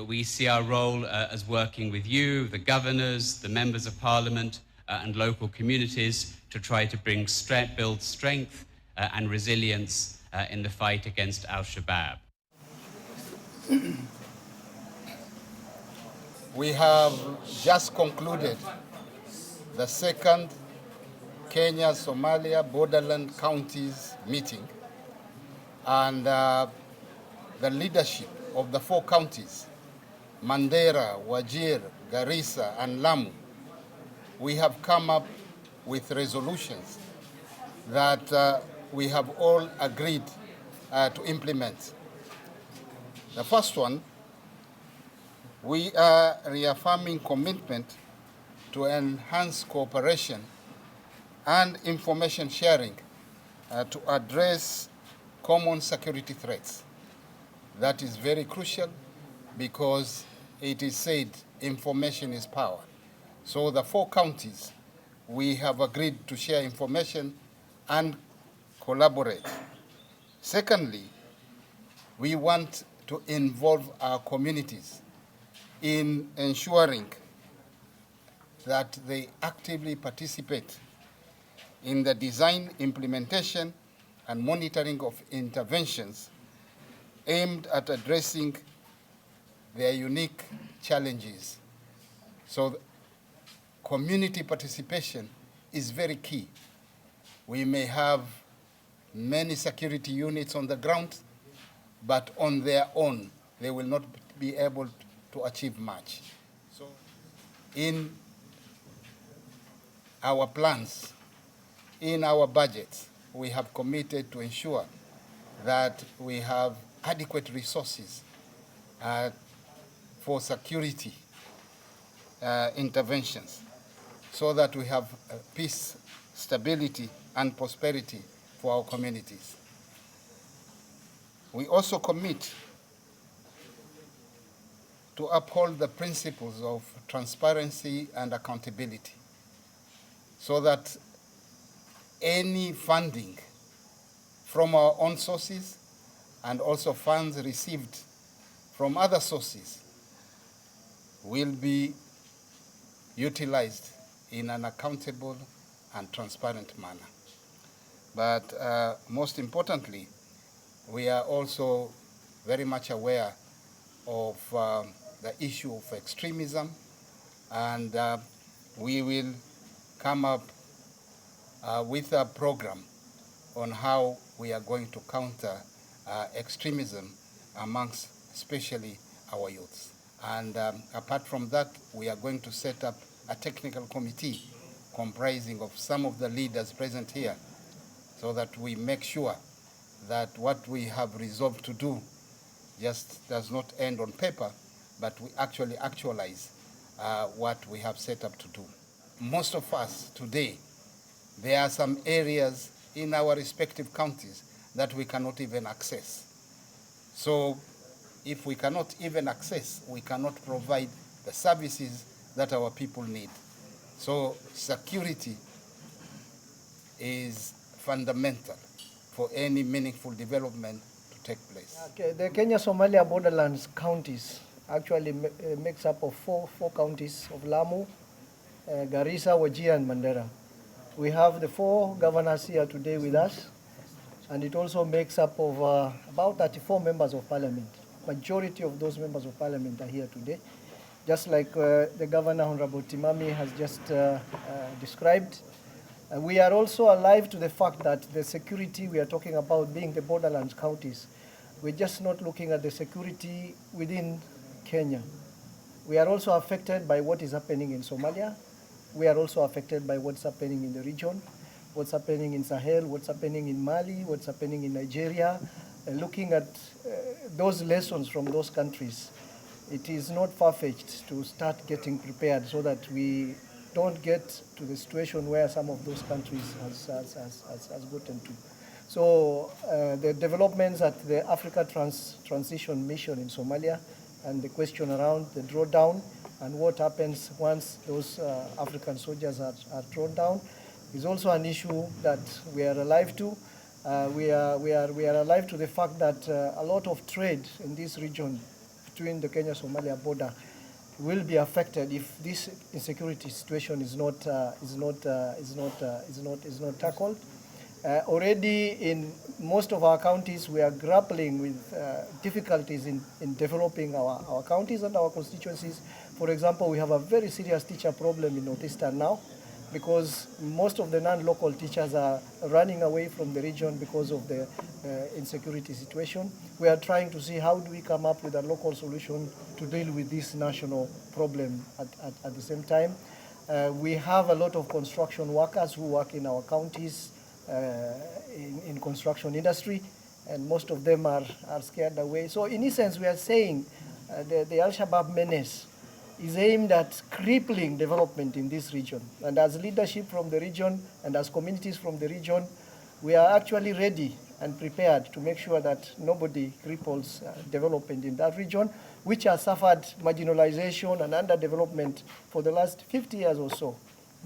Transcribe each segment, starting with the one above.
we see our role as working with you, the governors, the members of parliament, and local communities to try to build strength and resilience in the fight against Al-Shabaab. We have just concluded the second Kenya-Somalia borderland counties meeting, and the leadership of the 4 counties, Mandera, Wajir, Garissa, and Lamu, we have come up with resolutions that we have all agreed to implement. The first one, we are reaffirming commitment to enhance cooperation and information sharing to address common security threats. That is very crucial because it is said information is power. So the 4 counties, we have agreed to share information and collaborate. Secondly, we want to involve our communities in ensuring that they actively participate in the design, implementation, and monitoring of interventions aimed at addressing their unique challenges. So community participation is very key. We may have many security units on the ground, but on their own, they will not be able to achieve much. So in our plans, in our budgets, we have committed to ensure that we have adequate resources for security interventions so that we have peace, stability, and prosperity for our communities. We also commit to uphold the principles of transparency and accountability so that any funding from our own sources and also funds received from other sources will be utilized in an accountable and transparent manner. But most importantly, we are also very much aware of the issue of extremism, and we will come up with a program on how we are going to counter extremism amongst especially our youths. And apart from that, we are going to set up a technical committee comprising of some of the leaders present here so that we make sure that what we have resolved to do just does not end on paper, but we actually actualize what we have set up to do. Most of us today, there are some areas in our respective counties that we cannot even access. So if we cannot even access, we cannot provide the services that our people need. So security is fundamental for any meaningful development to take place. Okay, the Kenya-Somalia borderlands counties actually makes up of four counties of Lamu, Garissa, Wajir, and Mandera. We have the 4 governors here today with us, and it also makes up of about 34 members of parliament. Majority of those members of parliament are here today. Just like the Governor, Honorable Timami, has just described. We are also alive to the fact that the security we are talking about being the borderlands counties, we're just not looking at the security within Kenya. We are also affected by what is happening in Somalia. We are also affected by what's happening in the region, what's happening in Sahel, what's happening in Mali, what's happening in Nigeria. Looking at those lessons from those countries, it is not far-fetched to start getting prepared so that we don't get to the situation where some of those countries has gotten to. So the developments at the Africa Transition Mission in Somalia and the question around the drawdown and what happens once those African soldiers are drawn down is also an issue that we are alive to. We are alive to the fact that a lot of trade in this region between the Kenya-Somalia border will be affected if this insecurity situation is not tackled. Already in most of our counties, we are grappling with difficulties in developing our counties and our constituencies. For example, we have a very serious teacher problem in Northeastern now, because most of the non-local teachers are running away from the region because of the insecurity situation. We are trying to see how do we come up with a local solution to deal with this national problem at the same time. We have a lot of construction workers who work in our counties in construction industry, and most of them are scared away. So in essence, we are saying the Al-Shabaab menace is aimed at crippling development in this region. And as leadership from the region and as communities from the region, we are actually ready and prepared to make sure that nobody cripples development in that region, which has suffered marginalization and underdevelopment for the last 50 years or so.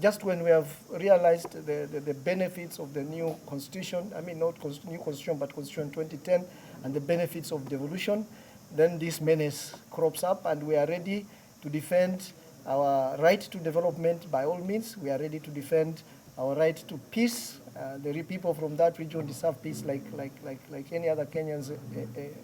Just when we have realized the benefits of the new constitution, I mean not new constitution, but constitution 2010, and the benefits of devolution, then this menace crops up, and we are ready to defend our right to development by all means. We are ready to defend our right to peace. The people from that region deserve peace like any other Kenyans,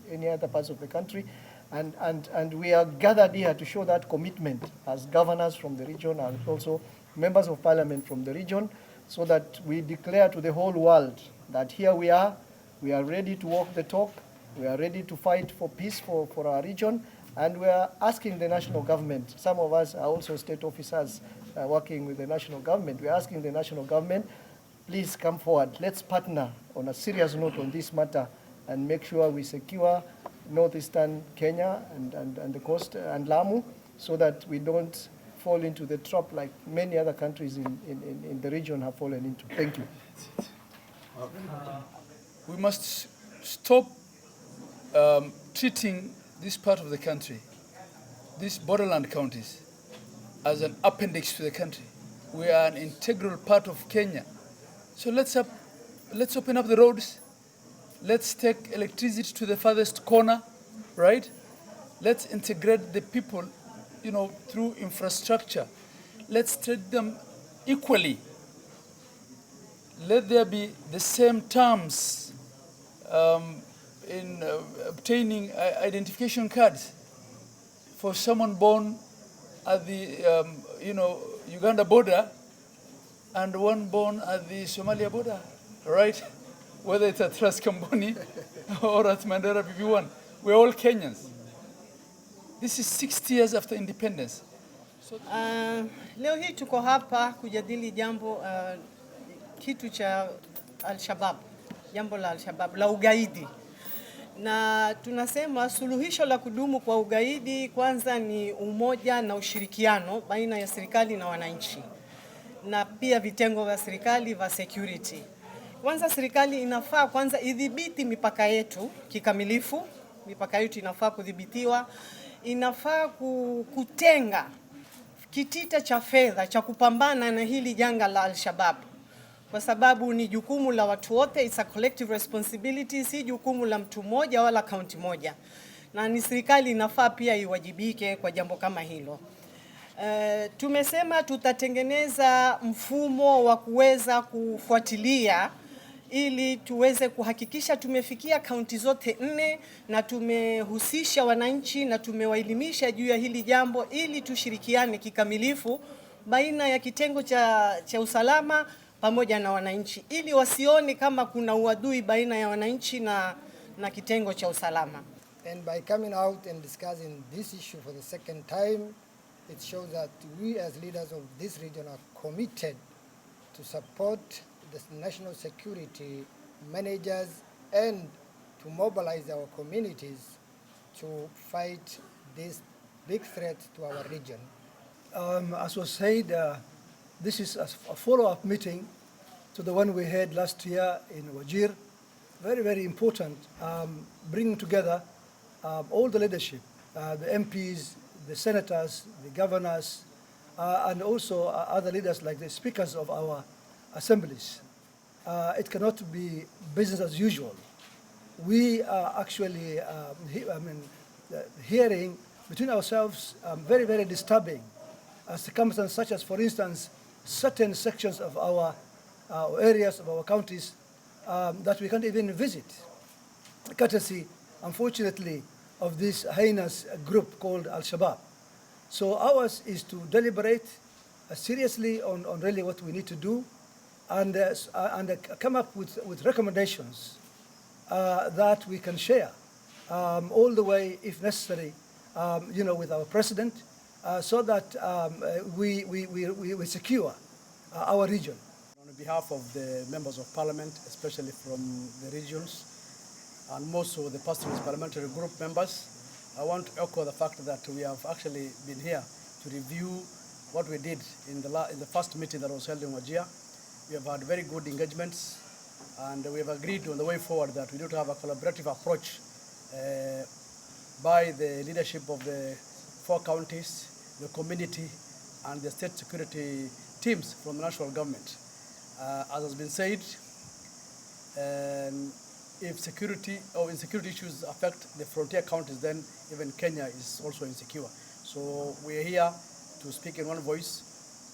any other parts of the country. And we are gathered here to show that commitment as governors from the region and also members of parliament from the region, so that we declare to the whole world that here we are ready to walk the talk, we are ready to fight for peace for our region. And we are asking the national government, some of us are also state officers working with the national government, we are asking the national government, please come forward. Let's partner on a serious note on this matter and make sure we secure northeastern Kenya and the coast and Lamu, so that we don't fall into the trap like many other countries in the region have fallen into. Thank you. We must stop treating this part of the country, these borderland counties, as an appendix to the country. We are an integral part of Kenya. So let's open up the roads. Let's take electricity to the farthest corner, right? Let's integrate the people, through infrastructure. Let's treat them equally. Let there be the same terms in obtaining identification cards for someone born at the Uganda border and one born at the Somalia border, right? Whether it's at Raskamboni or at Mandera BB1, we're all Kenyans. This is 60 years after independence. Leo hii tuko hapa kujadili jambo kitu cha Al-Shabaab, jambo la Al-Shabaab la ugaidi. Na tunasema suluhisho la kudumu kwa ugaidi kwanza ni umoja na ushirikiano baina ya serikali na wananchi, na pia vitengo vya serikali vya security. Kwanza serikali inafaa kwanza idhibiti mipaka yetu kikamilifu. Mipaka yetu inafaa kudhibitiwa, inafaa kutenga kitita cha fedha cha kupambana na hili janga la Al-Shabaab, kwa sababu ni jukumu la watu wote, it's a collective responsibility, si jukumu la mtu mmoja wala kaunti moja, na ni serikali inafaa pia iwajibike kwa jambo kama hilo. Tumesema tutatengeneza mfumo wa kuweza kufuatilia ili tuweze kuhakikisha tumefikia kaunti zote 4 na tumehusisha wananchi na tumewaelimisha juu ya hili jambo, ili tushirikiane kikamilifu baina ya kitengo cha usalama pamoja na wananchi, ili wasione kama kuna uadui baina ya wananchi na kitengo cha usalama. And by coming out and discussing this issue for the second time, it shows that we as leaders of this region are committed to support the national security managers and to mobilize our communities to fight this big threat to our region. As was said, this is a follow-up meeting to the one we had last year in Wajir. Very, very important, bringing together all the leadership, the MPs, the senators, the governors, and also other leaders like the speakers of our assemblies. It cannot be business as usual. We are actually hearing between ourselves very, very disturbing circumstances, such as, for instance, certain sections of our areas of our counties that we can't even visit, courtesy, unfortunately, of this heinous group called Al-Shabaab. So ours is to deliberate seriously on really what we need to do and come up with recommendations that we can share all the way, if necessary, with our president, so that we secure our region. On behalf of the members of parliament, especially from the regions, and most of the pastoralist parliamentary group members, I want to echo the fact that we have actually been here to review what we did in the first meeting that was held in Wajir. We have had very good engagements, and we have agreed on the way forward that we need to have a collaborative approach by the leadership of the 4 counties, the community, and the state security teams from the national government. As has been said, if security or insecurity issues affect the frontier counties, then even Kenya is also insecure. So we are here to speak in one voice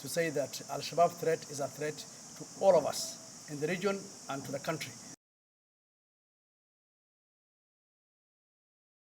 to say that Al-Shabaab threat is a threat to all of us in the region and to the country.